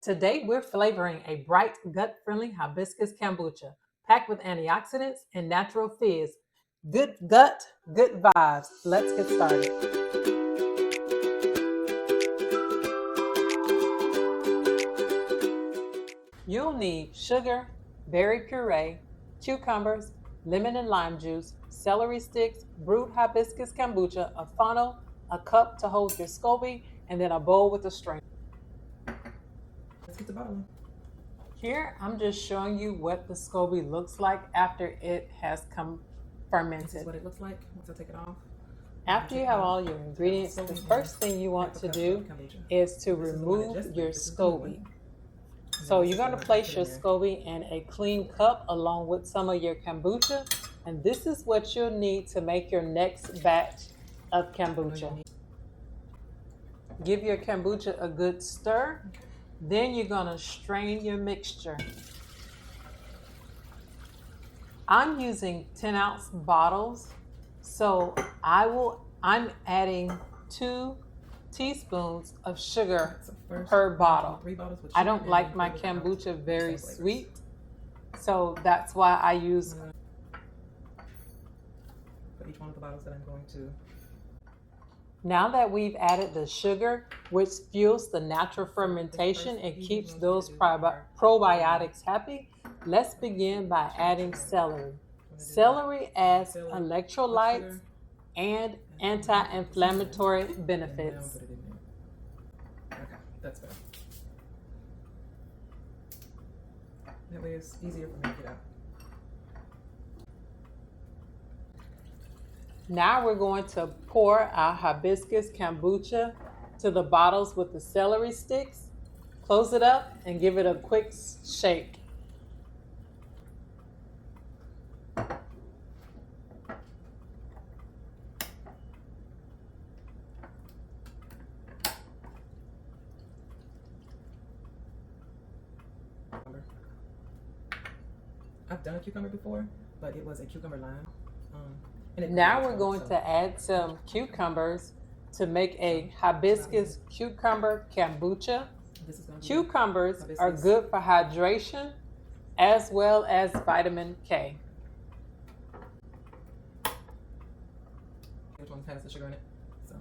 Today, we're flavoring a bright, gut-friendly hibiscus kombucha packed with antioxidants and natural fizz. Good gut, good vibes. Let's get started. You'll need sugar, berry puree, cucumbers, lemon and lime juice, celery sticks, brewed hibiscus kombucha, a funnel, a cup to hold your SCOBY, and then a bowl with a strainer. Let's get the bottle. Here, I'm just showing you what the SCOBY looks like after it has fermented. This is what it looks like once I take it off. After you have all your ingredients, the first thing you want to do is to remove your SCOBY. So you're going to place your SCOBY in a clean cup along with some of your kombucha, and this is what you'll need to make your next batch of kombucha. Give your kombucha a good stir. Then you're going to strain your mixture. I'm using 10-ounce bottles, so I'm adding 2 teaspoons of sugar per bottle. I don't like my kombucha very sweet, so that's why I use for each one of the bottles that I'm going to. Now that we've added the sugar, which fuels the natural fermentation and keeps those probiotics happy, let's begin by adding celery. Celery adds electrolytes and anti-inflammatory benefits. Okay, that's better. That way it's easier for me to get out. Now we're going to pour our hibiscus kombucha to the bottles with the celery sticks. Close it up and give it a quick shake. I've done a cucumber before, but it was a cucumber lime. Now we're going to add some cucumbers to make a hibiscus cucumber kombucha. Cucumbers are good for hydration as well as vitamin K. Which one has the sugar in it? So,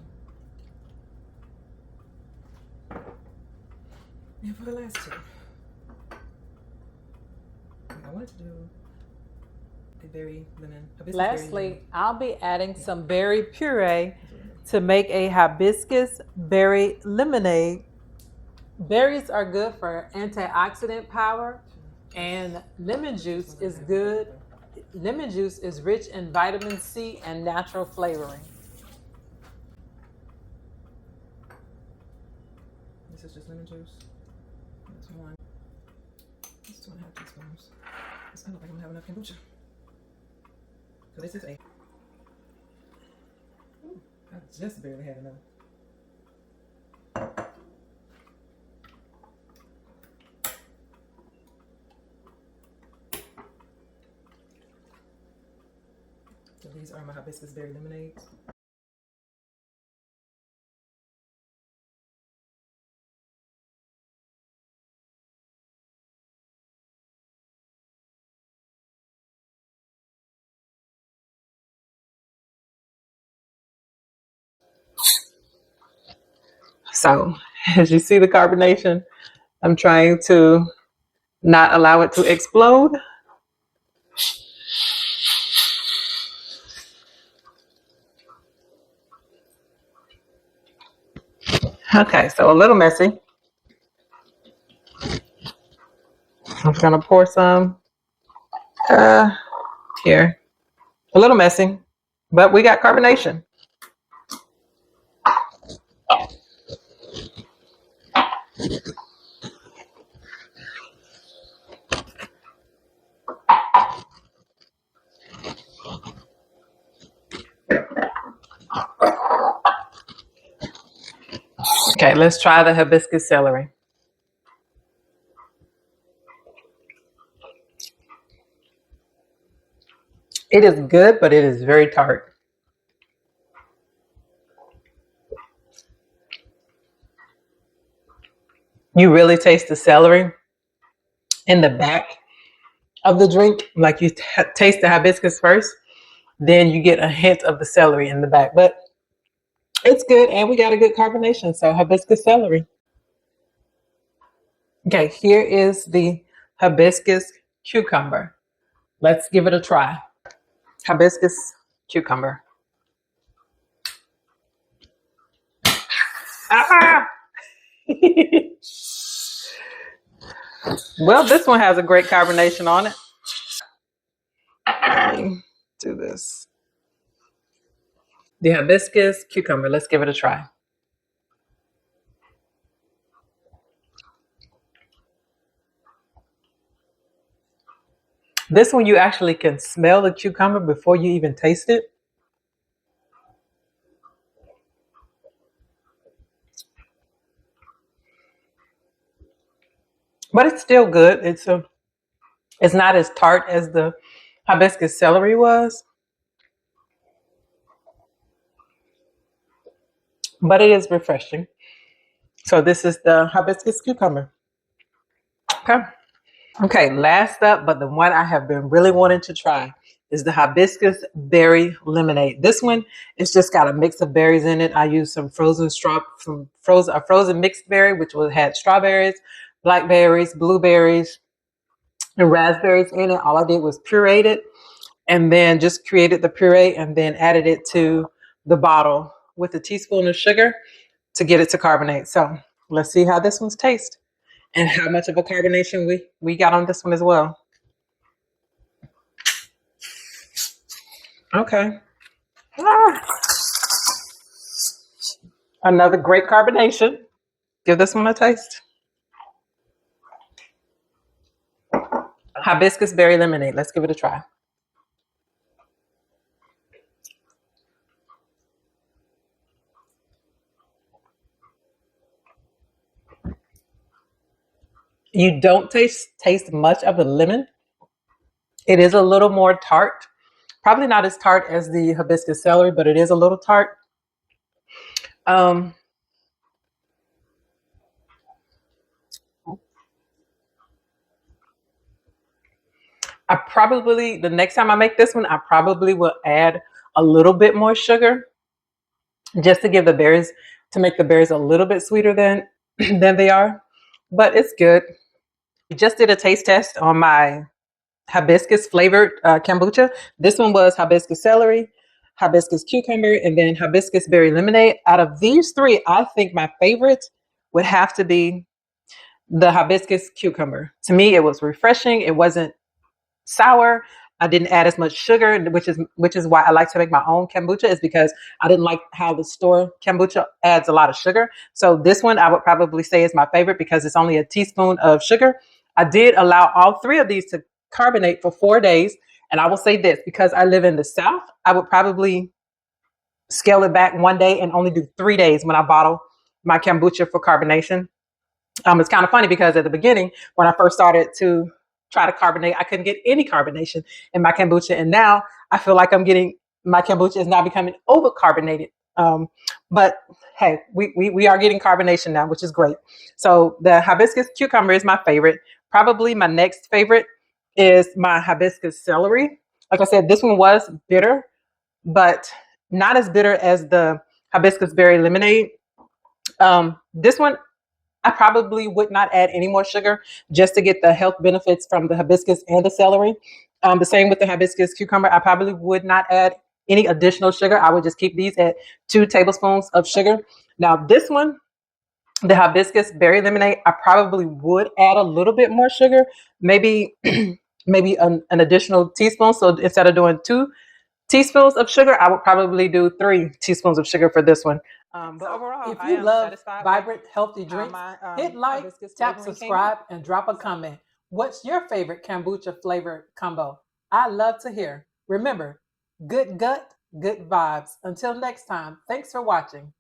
and for the last 2, I wanted to do a berry lemon. Lastly, I'll be adding some berry puree to make a hibiscus berry lemonade. Berries are good for antioxidant power, and lemon juice is good. Lemon juice is rich in vitamin C and natural flavoring. This is just lemon juice. That's 1. That's 2.5 teaspoons. It's kind of like I don't have enough kombucha. So this is a. Ooh, I just barely had enough. So these are my hibiscus berry lemonades. So, as you see the carbonation, I'm trying to not allow it to explode. Okay, so a little messy. I'm just gonna pour some here. A little messy, but we got carbonation. Okay, let's try the hibiscus celery. It is good, but it is very tart. You really taste the celery in the back of the drink. Like you taste the hibiscus first, then you get a hint of the celery in the back. But it's good, and we got a good carbonation. So hibiscus celery. Okay, here is the hibiscus cucumber. Let's give it a try. Hibiscus cucumber. Ah! Well, this one has a great carbonation on it. Let me do this. The hibiscus cucumber. Let's give it a try. This one, you actually can smell the cucumber before you even taste it. But it's still good. It's not as tart as the hibiscus celery was, but it is refreshing. So this is the hibiscus cucumber. Okay. Okay, last up, but the one I have been really wanting to try is the hibiscus berry lemonade. This one, it's just got a mix of berries in it. I used some a frozen mixed berry, which had strawberries, blackberries, blueberries, and raspberries in it. All I did was puree it and then just created the puree and then added it to the bottle with a teaspoon of sugar to get it to carbonate. So let's see how this one's taste and how much of a carbonation we got on this one as well. Okay. Another great carbonation. Give this one a taste. Hibiscus berry lemonade. Let's give it a try. You don't taste much of the lemon. It is a little more tart. Probably not as tart as the hibiscus celery, but it is a little tart. The next time I make this one, I probably will add a little bit more sugar just to make the berries a little bit sweeter than they are. But it's good. We just did a taste test on my hibiscus flavored kombucha. This one was hibiscus celery, hibiscus cucumber, and then hibiscus berry lemonade. Out of these three, I think my favorite would have to be the hibiscus cucumber. To me, it was refreshing. It wasn't sour. I didn't add as much sugar, which is why I like to make my own kombucha, is because I didn't like how the store kombucha adds a lot of sugar. So this one I would probably say is my favorite because it's only a teaspoon of sugar. I did allow all three of these to carbonate for 4 days. And I will say this, because I live in the South, I would probably scale it back 1 day and only do 3 days when I bottle my kombucha for carbonation. It's kind of funny because at the beginning, when I first started to try to carbonate, I couldn't get any carbonation in my kombucha. And now I feel like my kombucha is now becoming over carbonated. But hey, we are getting carbonation now, which is great. So the hibiscus cucumber is my favorite. Probably my next favorite is my hibiscus celery. Like I said, this one was bitter, but not as bitter as the hibiscus berry lemonade. This one, I probably would not add any more sugar just to get the health benefits from the hibiscus and the celery. The same with the hibiscus cucumber. I probably would not add any additional sugar. I would just keep these at 2 tablespoons of sugar. Now, this one, the hibiscus berry lemonade, I probably would add a little bit more sugar, maybe maybe an additional teaspoon. So instead of doing 2 teaspoons of sugar, I would probably do 3 teaspoons of sugar for this one. But overall, if you love vibrant, healthy drinks, hit like, tap subscribe, and drop a comment. What's your favorite kombucha flavored combo? I love to hear. Remember, good gut, good vibes. Until next time, thanks for watching.